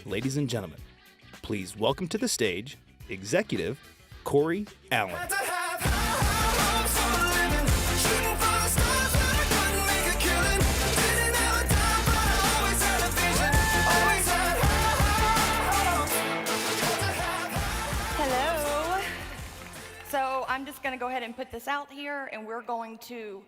Ladies and gentlemen, please welcome to the stage Executive Cori Allen. Hello. So I'm just going to go ahead and put this out here, and we're going to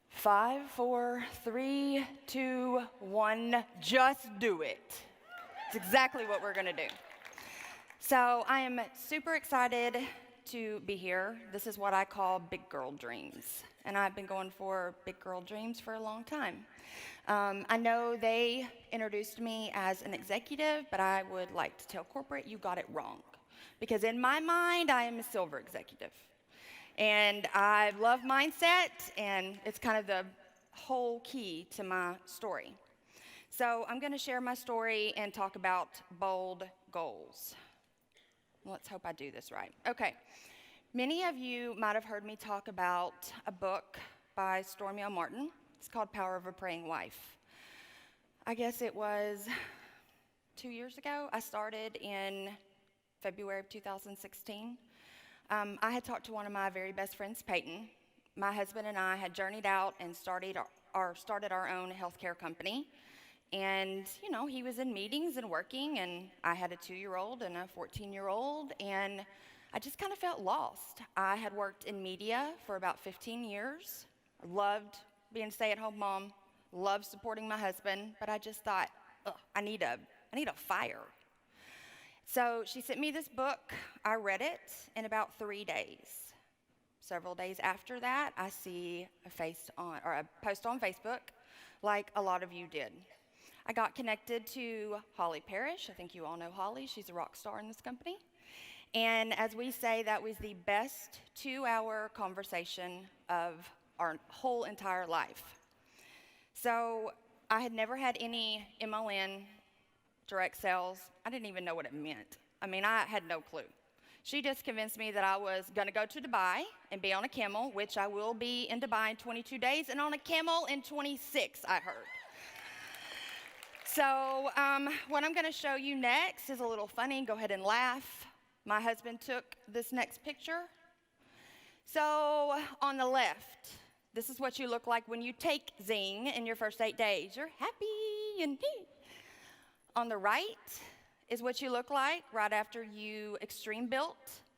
5, 4, 3, 2, 1, just do it. It's exactly what we're going to do. So I am super excited to be here. This is what I call big girl dreams. And I've been going for big girl dreams for a long time. I know they introduced me as an executive, but I would like to tell corporate you got it wrong. Because in my mind, I am a silver executive. And I love mindset, and it's kind of the whole key to my story. So I'm going to share my story and talk about bold goals. Let's hope I do this right. Okay. Many of you might have heard me talk about a book by Stormy L. Martin. It's called Power of a Praying Wife. I guess it was 2 years ago. I started in February of 2016. I had talked to one of my very best friends, Peyton. My husband and I had journeyed out and started our own healthcare company. And, you know, he was in meetings and working, and I had a 2-year-old and a 14-year-old, and I just kind of felt lost. I had worked in media for about 15 years. I loved being a stay-at-home mom, loved supporting my husband, but I just thought, I need a fire. So she sent me this book. I read it in about 3 days. Several days after that, I see a post on Facebook, like a lot of you did. I got connected to Holly Parrish. I think you all know Holly. She's a rock star in this company. And as we say, that was the best 2-hour conversation of our whole entire life. So I had never had any MLN, direct sales. I didn't even know what it meant. I mean, I had no clue. She just convinced me that I was going to go to Dubai and be on a camel, which I will be in Dubai in 22 days, and on a camel in 26, I heard. So what I'm going to show you next is a little funny. Go ahead and laugh. My husband took this next picture. So on the left, this is what you look like when you take Zing in your first 8 days. You're happy and on the right is what you look like right after you extreme built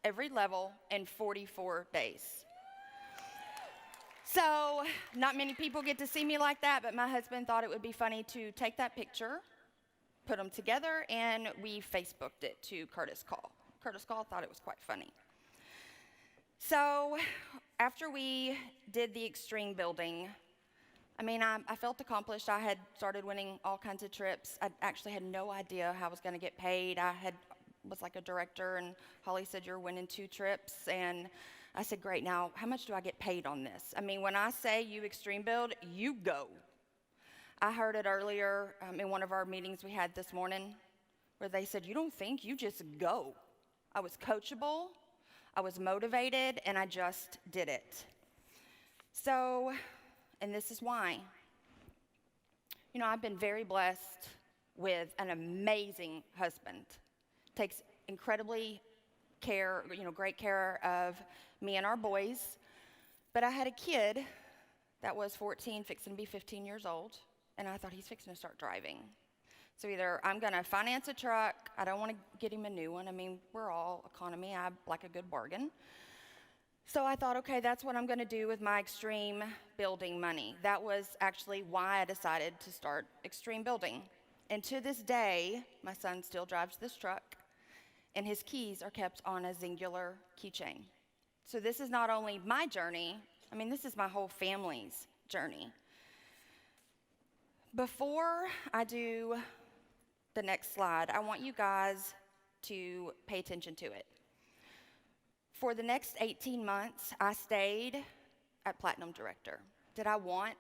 every level in 44 days. So not many people get to see me like that, but my husband thought it would be funny to take that picture, put them together, and we Facebooked it to Curtis Call. Curtis Call thought it was quite funny. So after we did the extreme building, I felt accomplished. I had started winning all kinds of trips. I actually had no idea how I was going to get paid. Was like a director, and Holly said, "You're winning 2 trips." And I said, "Great, now how much do I get paid on this?" When I say you extreme build, you go. I heard it earlier in one of our meetings we had this morning where they said, "You don't think, you just go." I was coachable, I was motivated, and I just did it. So, and this is why. I've been very blessed with an amazing husband. Takes incredibly great care of me and our boys. But I had a kid that was 14, fixing to be 15 years old, and I thought, he's fixing to start driving. So either I'm going to finance a truck, I don't want to get him a new one. We're all economy, I like a good bargain. So I thought, okay, that's what I'm going to do with my extreme building money. That was actually why I decided to start extreme building. And to this day, my son still drives this truck, and his keys are kept on a Xyngular keychain. So this is not only my journey, this is my whole family's journey. Before I do the next slide, I want you guys to pay attention to it. For the next 18 months, I stayed at Platinum Director. Did I want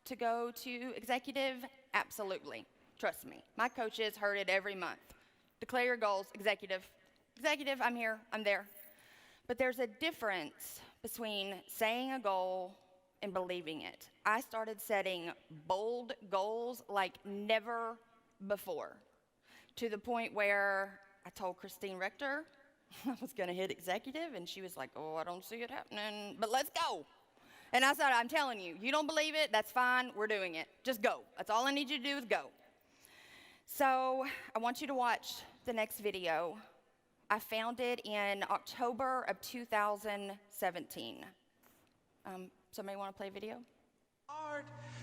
to go to executive? Absolutely. Trust me. My coaches heard it every month. Declare your goals, executive. Executive, I'm here, I'm there. But there's a difference between saying a goal and believing it. I started setting bold goals like never before. to the point where I told Christine Rector I was going to hit executive, and she was like, oh, I don't see it happening, but let's go. And I said, I'm telling you, you don't believe it, that's fine, we're doing it. Just go. That's all I need you to do is go. So I want you to watch the next video. I found it in October of 2017. Somebody want to play a video?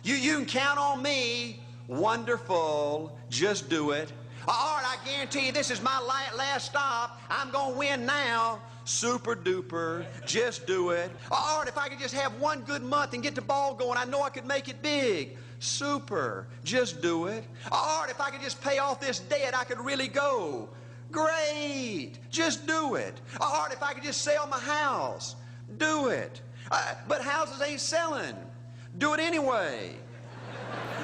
You can count on me. Wonderful. Just do it. All right, I guarantee you this is my last stop. I'm going to win now. Super duper. Just do it. All right, if I could just have one good month and get the ball going, I know I could make it big. Super. Just do it. All right, if I could just pay off this debt, I could really go. Great. Just do it. All right, if I could just sell my house. Do it. But houses ain't selling. Do it anyway.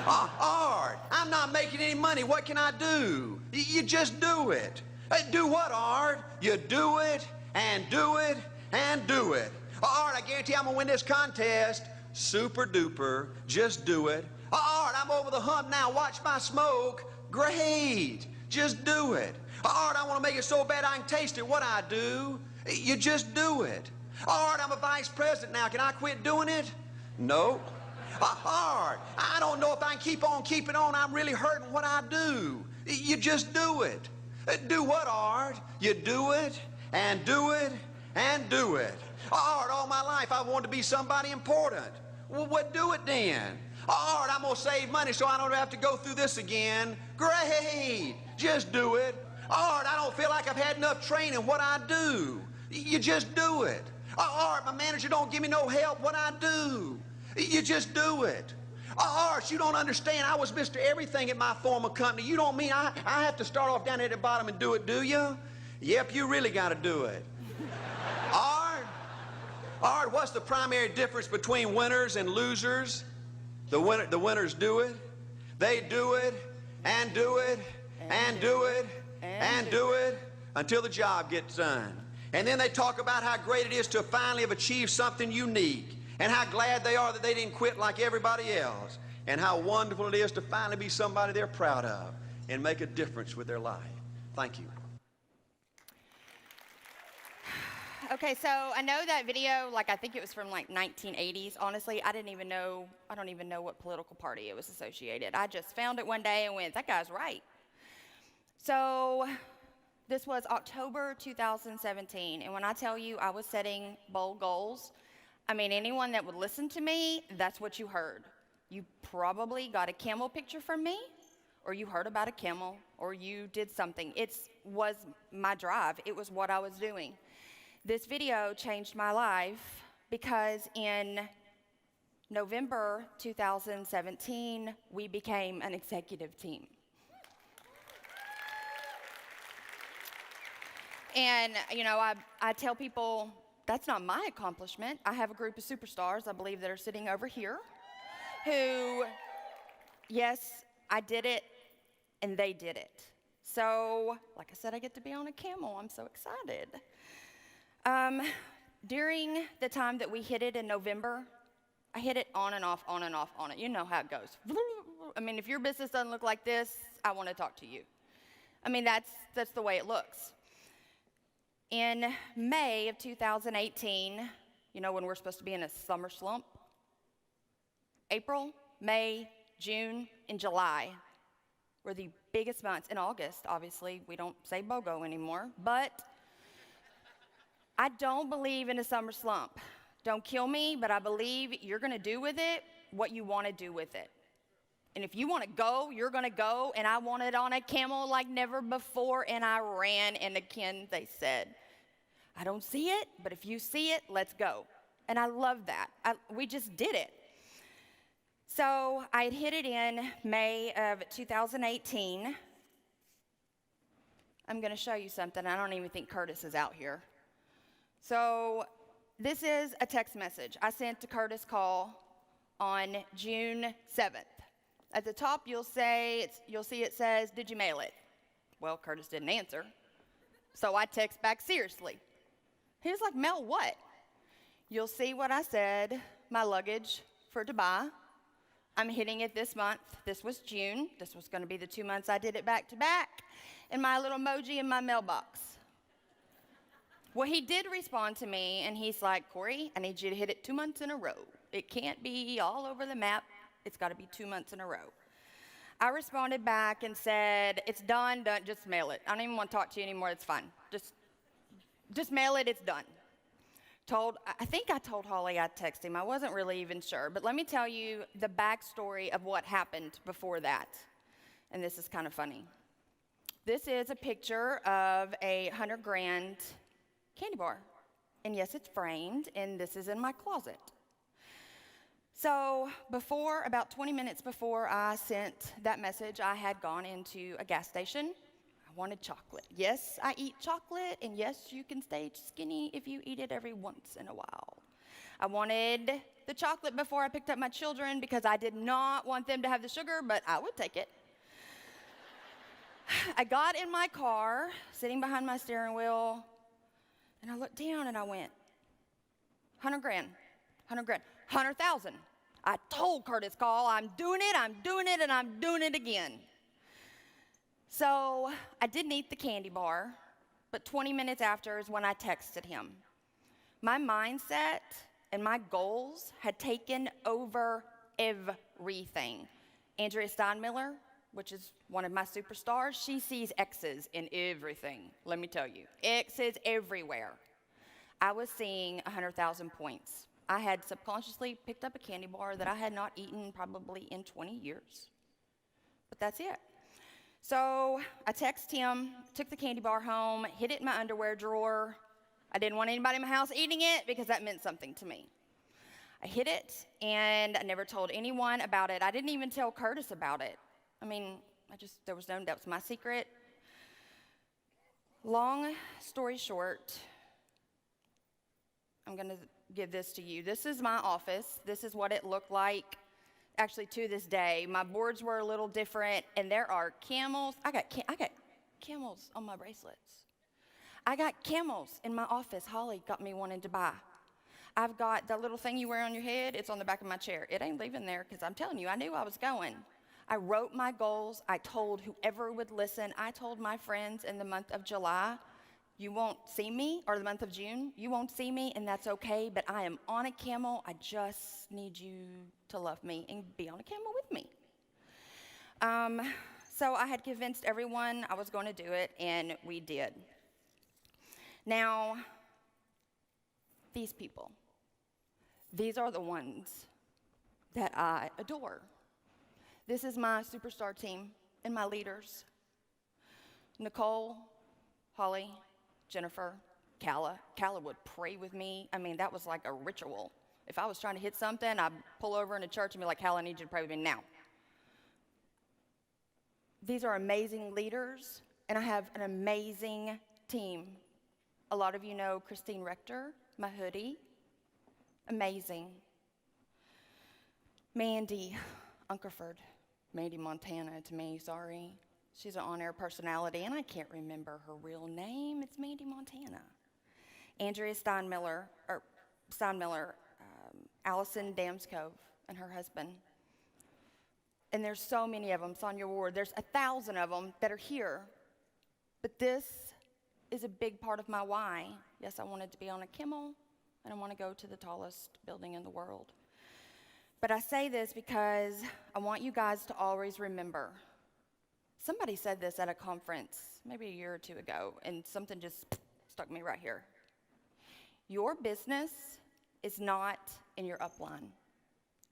Art, I'm not making any money. What can I do? You just do it. Do what, Art? You do it, and do it, and do it. Art, I guarantee I'm going to win this contest. Super duper. Just do it. Art, I'm over the hump now. Watch my smoke. Great. Just do it. Art, I want to make it so bad I can taste it. What I do? You just do it. Art, I'm a vice president now. Can I quit doing it? No. Art, I don't know if I can keep on keeping on. I'm really hurting what I do. You just do it. Do what, Art? You do it, and do it, and do it. Art, all my life I've wanted to be somebody important. Well, what do it then? Art, I'm going to save money so I don't have to go through this again. Great. Just do it. Art, I don't feel like I've had enough training. What I do? You just do it. Art, my manager don't give me no help. What I do? You just do it. Art, you don't understand. I was Mr. Everything at my former company. You don't mean I have to start off down at the bottom and do it, do you? Yep, you really got to do it. Art, what's the primary difference between winners and losers? The winners do it. They do it, and do it, and do it, and do it, until the job gets done. And then they talk about how great it is to finally have achieved something unique, and how glad they are that they didn't quit like everybody else, and how wonderful it is to finally be somebody they're proud of and make a difference with their life. Thank you. Okay, so I know that video, like I think it was from like 1980s. Honestly, I don't even know what political party it was associated. I just found it one day and went, that guy's right. So this was October 2017, and when I tell you I was setting bold goals, I mean, anyone that would listen to me, that's what you heard. You probably got a camel picture from me, or you heard about a camel, or you did something. It was my drive. It was what I was doing. This video changed my life because in November 2017, we became an executive team. And, you know, I tell people, that's not my accomplishment. I have a group of superstars, I believe, that are sitting over here who, yes, I did it, and they did it. So, like I said, I get to be on a camel. I'm so excited. During the time that we hit it in November, I hit it on and off, on and off, on it. You know how it goes. I mean, if your business doesn't look like this, I want to talk to you. I mean, that's the way it looks. In May of 2018, you know when we're supposed to be in a summer slump? April, May, June, and July were the biggest months. In August, obviously, we don't say BOGO anymore, but I don't believe in a summer slump. Don't kill me, but I believe you're going to do with it what you want to do with it. And if you want to go, you're going to go. And I wanted on a camel like never before, and I ran. And again, they said, I don't see it, but if you see it, let's go. And I love that. We just did it. So I had hit it in May of 2018. I'm going to show you something. I don't even think Curtis is out here. So this is a text message I sent to Curtis Call on June 7th. At the top, you'll see it says, did you mail it? Well, Curtis didn't answer. So I text back seriously. He was like, mail what? You'll see what I said, my luggage for Dubai. I'm hitting it this month. This was June. This was going to be the 2 months I did it back to back. and my little emoji in my mailbox. Well, he did respond to me, and he's like, Cori, I need you to hit it 2 months in a row. It can't be all over the map. It's got to be 2 months in a row. I responded back and said, it's done, just mail it. I don't even want to talk to you anymore, it's fine. Just mail it, it's done. I think I told Holly I'd text him. I wasn't really even sure. But let me tell you the backstory of what happened before that. And this is kind of funny. This is a picture of a $100,000 candy bar. And yes, it's framed, and this is in my closet. So about 20 minutes before I sent that message, I had gone into a gas station. I wanted chocolate. Yes, I eat chocolate, and yes, you can stay skinny if you eat it every once in a while. I wanted the chocolate before I picked up my children because I did not want them to have the sugar, but I would take it. I got in my car, sitting behind my steering wheel, and I looked down and I went, $100,000, $100,000, $100,000. I told Curtis Call, I'm doing it, and I'm doing it again. So I didn't eat the candy bar, but 20 minutes after is when I texted him. My mindset and my goals had taken over everything. Andrea Steinmiller, which is one of my superstars, she sees X's in everything, let me tell you. X's everywhere. I was seeing 100,000 points. I had subconsciously picked up a candy bar that I had not eaten probably in 20 years. But that's it. So I texted him, took the candy bar home, hid it in my underwear drawer. I didn't want anybody in my house eating it because that meant something to me. I hid it, and I never told anyone about it. I didn't even tell Curtis about it. I mean, that was my secret. Long story short, I'm going to give this to you. This is my office. This is what it looked like, actually, to this day. My boards were a little different, and there are camels. I got camels on my bracelets. I got camels in my office. Holly got me wanting to buy. I've got the little thing you wear on your head. It's on the back of my chair. It ain't leaving there because I'm telling you, I knew I was going. I wrote my goals. I told whoever would listen. I told my friends in the month of July, you won't see me, or the month of June, you won't see me, and that's okay, but I am on a camel. I just need you to love me and be on a camel with me. So I had convinced everyone I was going to do it, and we did. Now, these people, these are the ones that I adore. This is my superstar team and my leaders. Nicole, Holly, Jennifer, Calla. Calla would pray with me. I mean, that was like a ritual. If I was trying to hit something, I'd pull over in a church and be like, Calla, I need you to pray with me now. These are amazing leaders, and I have an amazing team. A lot of you know Christine Rector, my hoodie. Amazing. Mandy Unkerford. Mandy Montana to me, sorry. She's an on-air personality, and I can't remember her real name. It's Mandy Montana. Andrea Steinmiller, Allison Damskove and her husband. And there's so many of them, Sonia Ward. There's 1,000 of them that are here. But this is a big part of my why. Yes, I wanted to be on a camel, and I want to go to the tallest building in the world. But I say this because I want you guys to always remember. Somebody said this at a conference maybe a year or two ago, and something just stuck me right here. Your business is not in your upline.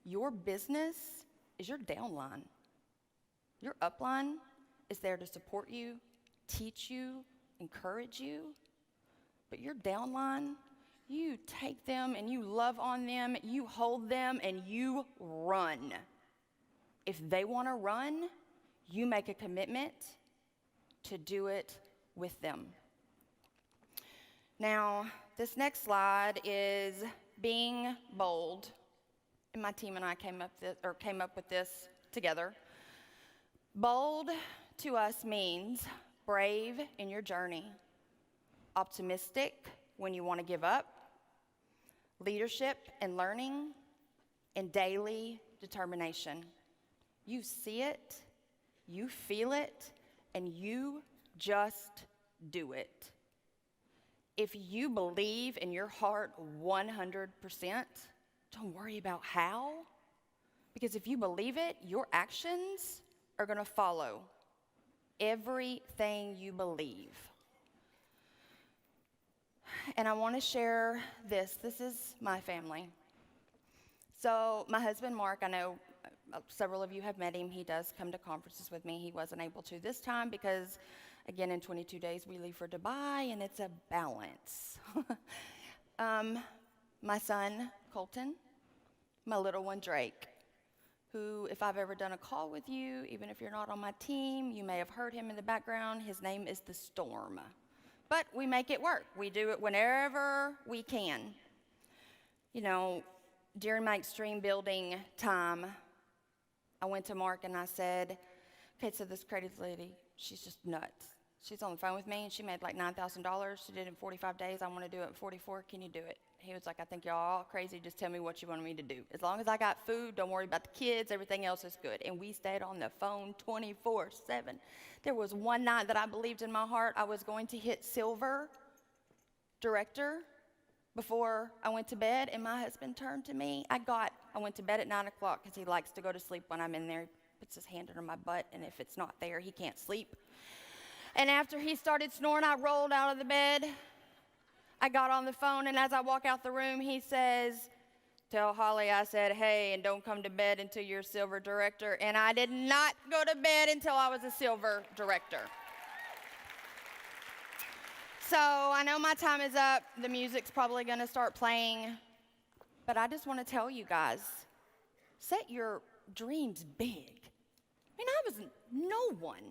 Your business is your downline. Your upline is there to support you, teach you, encourage you. But your downline, you take them and you love on them, you hold them, and you run. If they want to run, you make a commitment to do it with them. Now, this next slide is being bold. And my team and I came up with this together. Bold to us means brave in your journey, optimistic when you want to give up, leadership and learning, and daily determination. You see it, you feel it, and you Just do it. If you believe in your heart 100%, don't worry about how. Because if you believe it, your actions are going to follow everything you believe. And I want to share this. This is my family. So my husband, Mark, I know several of you have met him. He does come to conferences with me. He wasn't able to this time because, again, in 22 days we leave for Dubai, and it's a balance. My son, Colton, my little one, Drake, who, if I've ever done a call with you, even if you're not on my team, you may have heard him in the background. His name is the Storm. But we make it work. We do it whenever we can. You know, during my extreme building time, I went to Mark and I said, okay, so this crazy lady, she's just nuts. She's on the phone with me and she made like $9,000. She did it in 45 days. I want to do it in 44. Can you do it? He was like, I think y'all all crazy. Just tell me what you want me to do. As long as I got food, don't worry about the kids. Everything else is good. And we stayed on the phone 24/7. There was one night that I believed in my heart I was going to hit silver director before I went to bed, and my husband turned to me. I went to bed at 9 o'clock because he likes to go to sleep when I'm in there. He puts his hand under my butt, and if it's not there, he can't sleep. And after he started snoring, I rolled out of the bed. I got on the phone, and as I walk out the room, he says, tell Holly I said, hey, and don't come to bed until you're a silver director. And I did not go to bed until I was a silver director. So I know my time is up. The music's probably going to start playing. But I just want to tell you guys, set your dreams big. I mean, I was no one.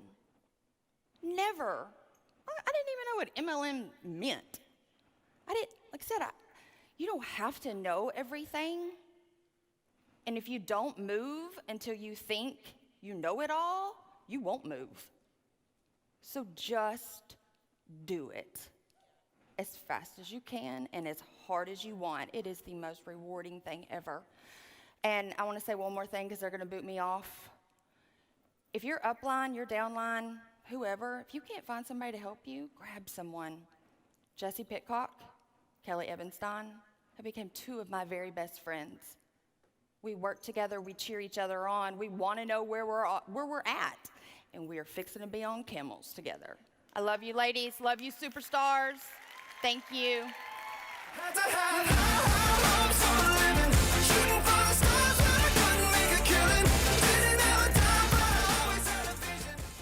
Never. I didn't even know what MLM meant. Like I said, you don't have to know everything. And if you don't move until you think you know it all, you won't move. So just do it as fast as you can and as hard as you want. It is the most rewarding thing ever. And I want to say one more thing because they're going to boot me off. If you're upline, you're downline, whoever, if you can't find somebody to help you, grab someone. Jesse Pitcock, Kelly Evanstein have become two of my very best friends. We work together, we cheer each other on, we want to know where we're at, and we are fixing to be on camels together. I love you, ladies. Love you, superstars. Thank you.